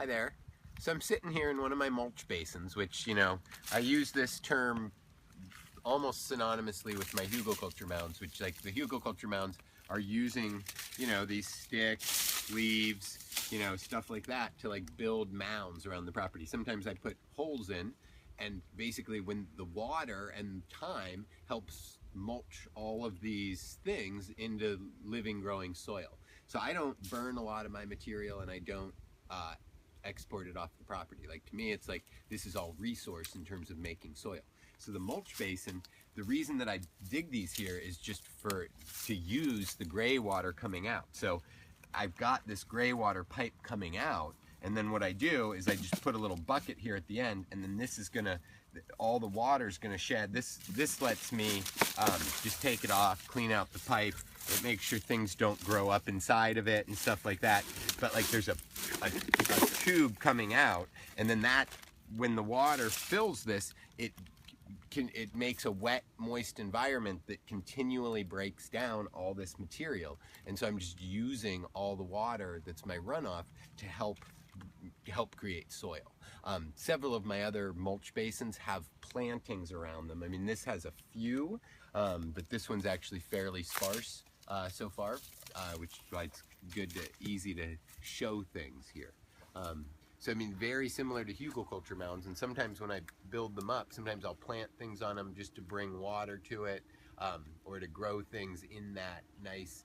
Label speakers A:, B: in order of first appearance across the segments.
A: Hi there. So I'm sitting here in one of my mulch basins, which, you know, I use this term almost synonymously with my hugelkultur mounds, which, like, the hugelkultur mounds are using, you know, these sticks, leaves, you know, stuff like that to, like, build mounds around the property. Sometimes I put holes in, and basically when the water and time helps mulch all of these things into living, growing soil. So I don't burn a lot of my material, and I don't export it off the property. Like, to me, it's like this is all resource in terms of making soil. So the mulch basin, the reason that I dig these here is just to use the gray water coming out. So I've got this gray water pipe coming out, and then what I do is I just put a little bucket here at the end, and then this is gonna, all the water's gonna shed. This lets me just take it off, clean out the pipe. It makes sure things don't grow up inside of it and stuff like that. But like there's a tube coming out, and then that, when the water fills this, it makes a wet, moist environment that continually breaks down all this material. And so I'm just using all the water that's my runoff to help create soil. Several of my other mulch basins have plantings around them. I mean, this has a few, but this one's actually fairly sparse so far, which is why it's easy to show things here. So I mean, very similar to hugelkultur mounds, and sometimes when I build them up, sometimes I'll plant things on them just to bring water to it, or to grow things in that nice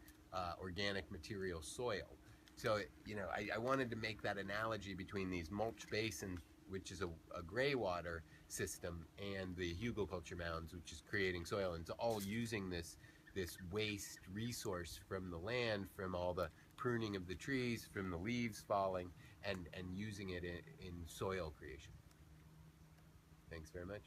A: organic material soil. So, you know, I wanted to make that analogy between these mulch basins, which is a gray water system, and the hugelkultur mounds, which is creating soil. And it's all using this waste resource from the land, from all the pruning of the trees, from the leaves falling, and using it in soil creation. Thanks very much.